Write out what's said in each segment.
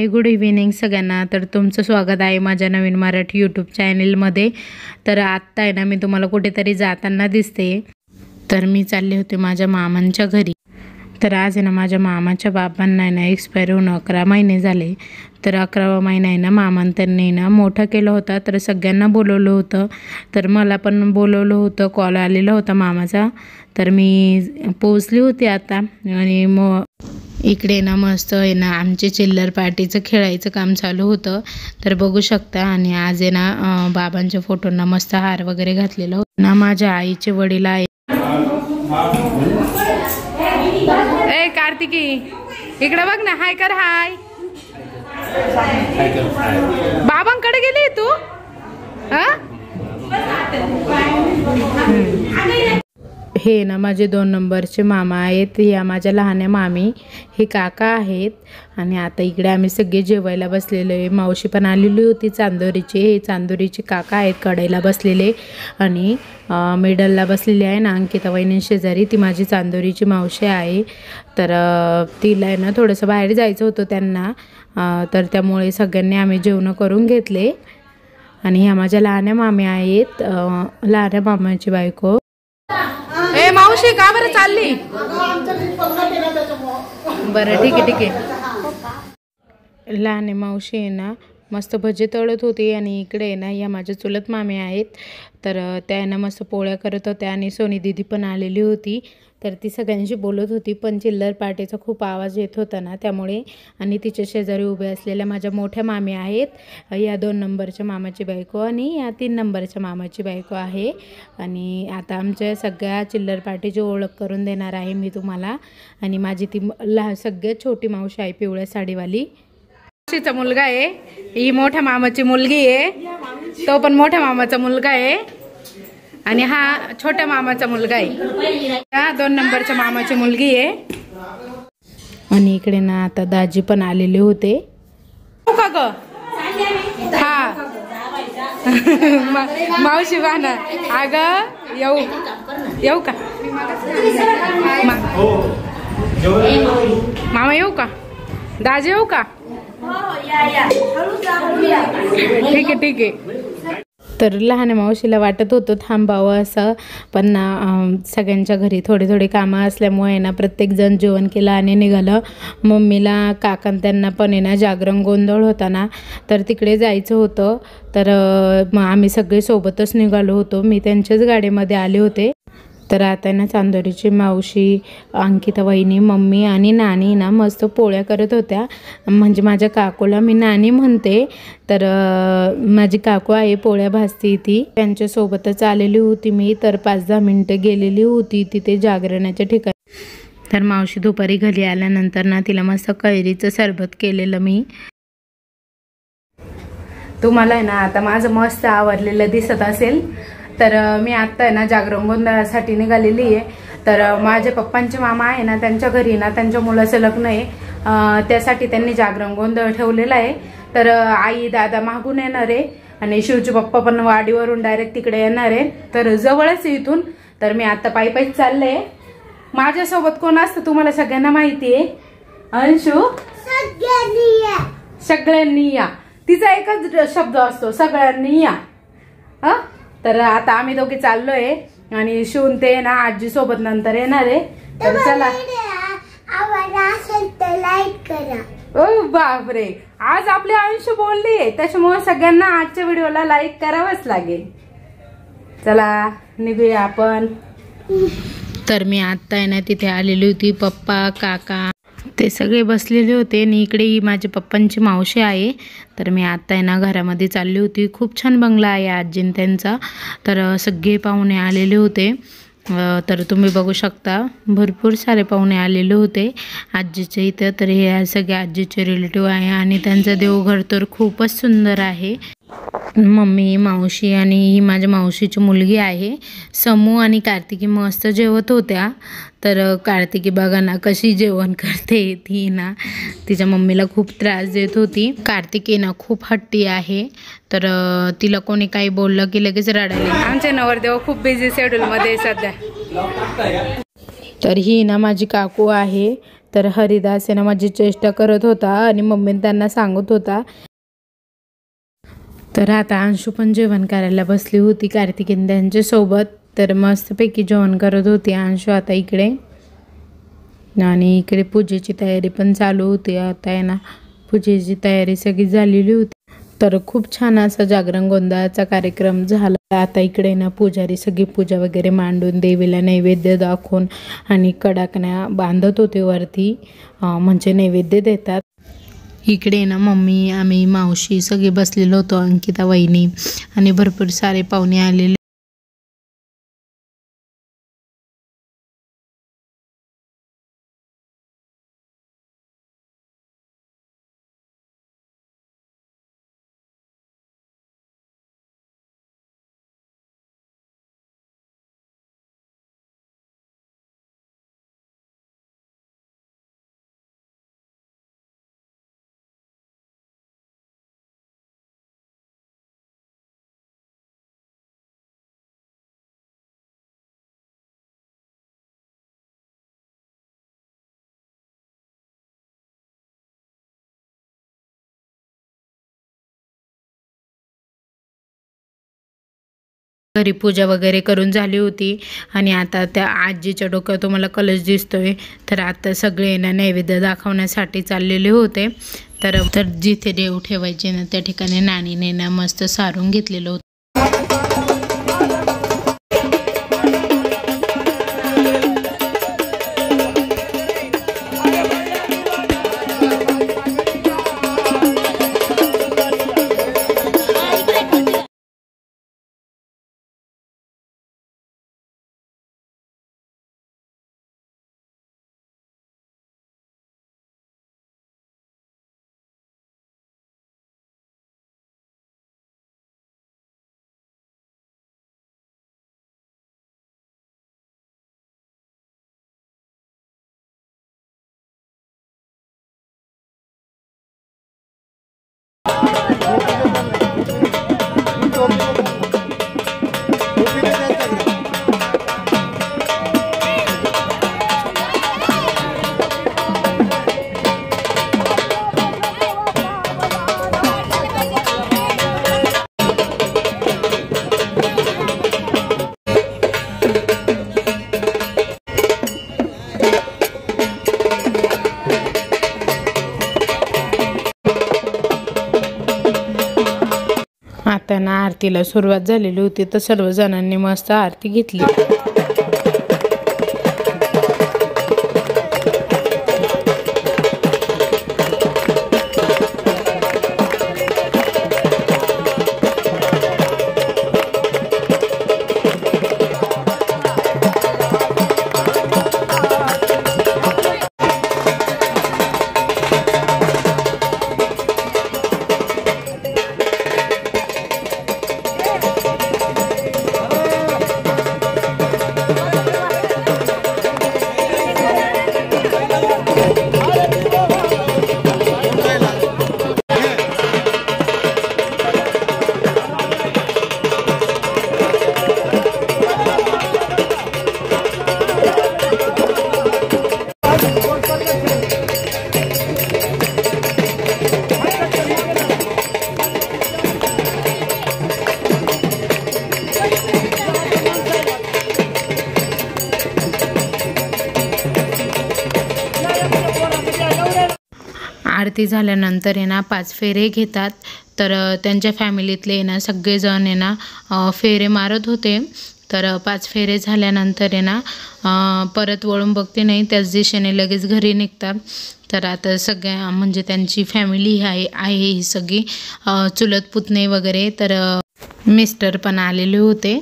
Hi good evening सगळ्यांना। तर तुमचं स्वागत आहे माझ्या नवीन मराठी यूट्यूब चॅनलमध्ये। तर आत्ता आहे ना मी तुम्हाला कुठेतरी जाताना दिसते। तर मी चालले होते माझ्या मामांच्या घरी। तर आज आहे ना माझ्या मामाच्या बाबांना ना एक्सपायर होऊन 11 महिने झाले। तर 11वा महिना आहे ना मामांनी त्यांनी ना मोठा केला होता। तर सगळ्यांना बोलवलं होतं, तर मला पण बोलवलं होतं, कॉल आलेला होता मामाचा। तर मी पोहोचली होती आता आणि मग इकडे ना मस्त आहे ना आमचे चिल्लर पार्टीचं खेळायचं काम चालू होतं। तर बघू शकता। आणि आज आहे ना बाबांच्या फोटोंना मस्त हार वगैरे घातलेला होता ना। माझ्या आईचे वडील आहे। ए कार्तिकी इकडे बघ ना, हाय कर, हाय। बाबांकडे गेली तू? हे ना माझे 2 नंबरचे मामा आहेत। या माझ्या लहान मामी, हे काका आहेत। आणि आता इकडे आम्ही सगळे जेवायला बसलेलो आहे। मावशी पण आलेली होती चांदोरीची। हे चांदोरीचे काका आहेत कडेला बसलेले। आणि मिडलला बसलेली आहे ना अंकिता वहिनी शेजारी, ती माझी चांदोरीची मावशी आहे। तर तिला आहे ना थोडंसं बाहेर जायचं होतं त्यांना, तर त्यामुळे सगळ्यांनी आम्ही जेवण करून घेतले। आणि ह्या माझ्या लहान मामी आहेत, लहान मामाची बायको। ए मावशी का बरं चालली? बरं ठीक आहे ठीक आहे। लहान मावशी आहे ना मस्त भजी तळत होती। आणि इकडे आहे ना या माझ्या चुलत मामी आहेत। तर त्या ना मस्त पोळ्या करत होत्या। आणि सोनी दीदी पण आलेली होती। तर ती सगळ्यांशी बोलत होती, पण चिल्लर पार्टीचा खूप आवाज येत होता ना त्यामुळे। आणि तिच्या शेजारी उभे असलेल्या माझ्या मोठ्या मामी आहेत, या 2 नंबरच्या मामाची बायको आणि या 3 नंबरच्या मामाची बायको आहे। आणि आता आमच्या सगळ्या चिल्लर पार्टीची ओळख करून देणार आहे मी तुम्हाला। आणि माझी ती सगळ्यात छोटी मावशी आहे, पिवळ्या साडीवाली। मावशीचा मुलगा आहे, ही मोठ्या मामाची मुलगी आहे, तो पण मोठ्या मामाचा मुलगा आहे। आणि हा छोट्या मामाचा मुलगा आहे, हा 2 नंबरच्या मामाची मुलगी आहे। आणि इकडे ना आता दाजी पण आलेले होते। का ग? हा मावशी वाना अग येऊ का? मामा येऊ का? दाजी येऊ का? ठीक आहे ठीक आहे। तर लहान मावशीला वाटत होतं थांबावं असं, पण ना सगळ्यांच्या घरी थोडे थोडे कामं असल्यामुळे ना प्रत्येकजण जेवण केलं आणि निघालं। मम्मीला काकां त्यांना पण आहे ना जागरण गोंधळ होता ना, तर तिकडे जायचं होतं। तर मग आम्ही सगळे सोबतच निघालो होतो, मी त्यांच्याच गाडीमध्ये आले होते। तर आता ना चांदोरीची मावशी, अंकिता वहिनी, मम्मी आणि नानी ना मस्त पोळ्या करत होत्या। म्हणजे माझ्या काकूला मी नानी म्हणते। तर माझी काकू आहे, पोळ्या भाजती ती, त्यांच्यासोबतच आलेली होती मी। तर 5-10 मिनटं गेलेली होती तिथे जागरणाच्या ठिकाणी। तर मावशी दुपारी घरी आल्यानंतर ना तिला मस्त कैरीचं सरबत केलेलं मी। तुम्हाला आहे ना आता माझं मस्त आवरलेलं दिसत असेल। तर मी आत्ता आहे ना जागरण गोंधळासाठी निघालेली आहे। तर माझे पप्पांचे मामा आहे ना त्यांच्या घरी ना त्यांच्या मुलाचं लग्न आहे, त्यासाठी त्यांनी जागरण गोंधळ ठेवलेला आहे। तर आई दादा मागून येणार आहे आणि शिवचे पप्पा पण वाडीवरून डायरेक्ट तिकडे येणार आहे। तर जवळच इथून। तर मी आता पायी पायी चालले। माझ्यासोबत कोण असतं तुम्हाला सगळ्यांना माहिती आहे, अंशू। सगळ्यांनी या, तिचा एकच शब्द असतो, सगळ्यांनी या। तर आता आम्ही दोघे चाललोय आणि शिवून ते ना आजी सोबत नंतर येणार आहे। तर चला। ओ बापरे, आज आपले अंशू बोलली, त्याच्यामुळे सगळ्यांना आजच्या व्हिडिओला लाईक करावंच लागेल। चला निघूया आपण। तर मी आता आहे ना तिथे आलेली होती, पप्पा काका ते सगळे बसलेले होते। आणि इकडे ही माझ्या पप्पांची मावशी आहे। तर मी आता आहे ना घरामध्ये चालली होती। खूप छान बंगला आहे आजीन त्यांचा। तर सगळे पाहुणे आलेले होते। तर तुम्ही बघू शकता भरपूर सारे पाहुणे आलेले होते आजीच्या इथं। तर हे सगळे आजीचे रिलेटिव्ह आहे आणि त्यांचं देवघर तर खूपच सुंदर आहे। मम्मी, मावशी आणि ही माझ्या मावशीची मुलगी आहे समू आणि कार्तिकी मस्त जेवत होत्या। तर कार्तिकी बघा ना कशी जेवण करते, ती ना तिच्या मम्मीला खूप त्रास देत होती। कार्तिकी ना खूप हट्टी आहे, तर तिला कोणी काही बोललं की लगेच रडायला। आमचे नवरदेव खूप बिझी शेड्यूल मध्ये सध्या। तर ही ना माझी काकू आहे. तर हरिदास आहे ना माझी चेष्टा करत होता आणि मम्मीने त्यांना सांगत होता. तर आता अंशू पण जेवण करायला बसली होती कार्तिकेन त्यांच्या सोबत. तर मस्तपैकी जेवण करत होती अंशू आता इकडे. आणि इकडे पूजेची तयारी पण चालू होती. आता आहे ना पूजेची तयारी सगळी झालेली होती. तर खूप छान असा जागरण गोंधळाचा कार्यक्रम झाला. आता इकडे ना पुजारी सगळी पूजा वगैरे मांडून देवीला नैवेद्य दाखवून आणि कडाकण्या बांधत होते वरती, म्हणजे नैवेद्य देतात. इकडे ना मम्मी, आम्ही, मावशी सगळे बसलेलो होतो, अंकिता वहिनी आणि भरपूर सारे पाहुणे आलेले. घरी पूजा वगैरे करून झाली होती आणि आता त्या आजीच्या डोक्यावर तुम्हाला कलश दिसतोय. तर आता सगळे ना नैवेद्य दाखवण्यासाठी चाललेले होते. तर जिथे देव ठेवायचे ना त्या ठिकाणी नानीने ना मस्त सारून घेतलेलं होतं. आता ना आरतीला सुरुवात झालेली होती. तर सर्वजणांनी मस्त आरती घेतली. आरती झाल्यानंतर आहे ना 5 फेरे घेतात. तर त्यांच्या फॅमिलीतले ना सगळेजण आहे ना फेरे मारत होते. तर 5 फेरे झाल्यानंतर आहे ना परत वळून बघते नाही, त्याच दिशेने लगेच घरी निघतात. तर आता सगळ्या म्हणजे त्यांची फॅमिली आहे ही सगळी चुलत पुतणे वगैरे. तर मिस्टर पण आलेले होते.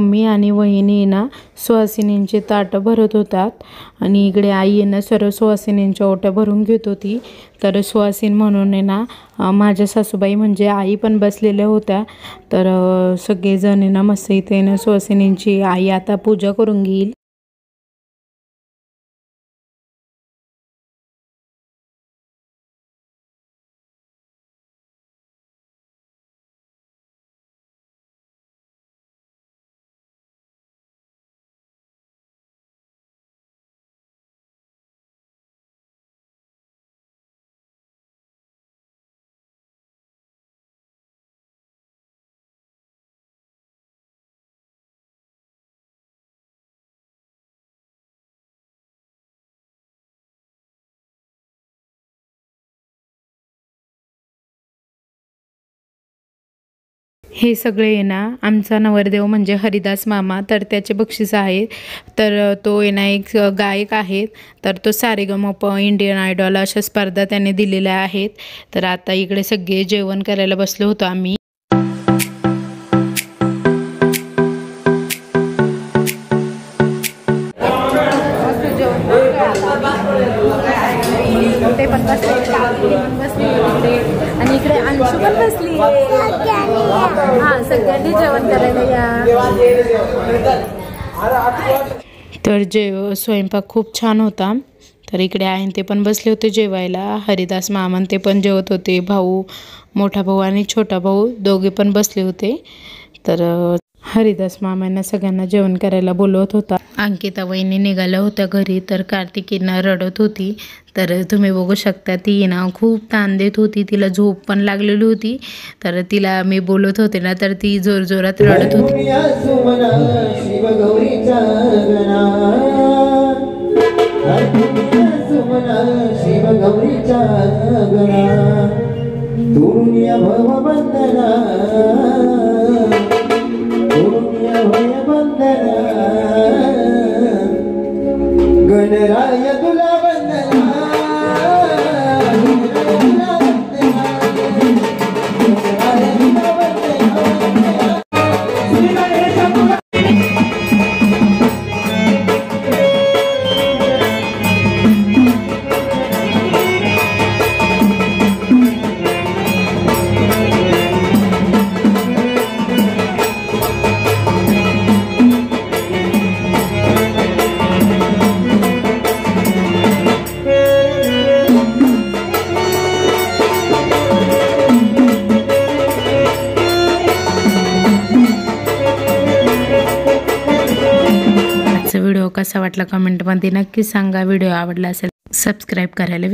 मम्मी आणि वहिनी ना सुहासिनींचे ताटं भरत होतात आणि इकडे आई ना सर्व सुहासिनींच्या ओट्या भरून घेत होती। तर सुहासिन म्हणून आहे ना माझ्या सासूबाई म्हणजे आई पण बसलेल्या होत्या। तर सगळेजण ना मस्त इथे ना सुहासिनींची आई आता पूजा करून घेईल। हे सगळे ना आमचा नवरदेव म्हणजे हरिदास मामा, तर त्याचे बक्षीस आहे। तर तो ना एक गायक आहेत, तर तो सारेगमप इंडियन आयडॉल अशा स्पर्धा त्याने दिलेल्या आहेत। तर आता इकडे सगळे जेवण करायला बसलो होतो आम्ही। ते पण बसले आणि इकडे अंशू पण बसली। हां, सगळ्यांनी जेवण करायला या। तर स्वयंपाक खूप छान होता। तर इकडे आहे ते पण बसले होते जेवायला। हरिदास मामन ते पण जेवत होते। भाऊ, मोठा भाऊ आणि छोटा भाऊ दोघे पण बसले होते। तर हरिदास मामांना सगळ्यांना जेवण करायला बोलवत होता। अंकिता वहिनी निघाल्या होत्या घरी, तर कार्तिकीना रडत होती। तर तुम्ही बघू शकता ती ना खूप ताण देत होती, तिला झोप पण लागलेली होती। तर तिला मी बोलत होते ना तर ती जोरजोरात रडत होती। गणराय तुला वंदना, व्हिडिओ कसा वाटला कमेंटमध्ये नक्की सांगा। व्हिडिओ आवडला असेल सबस्क्राईब करायला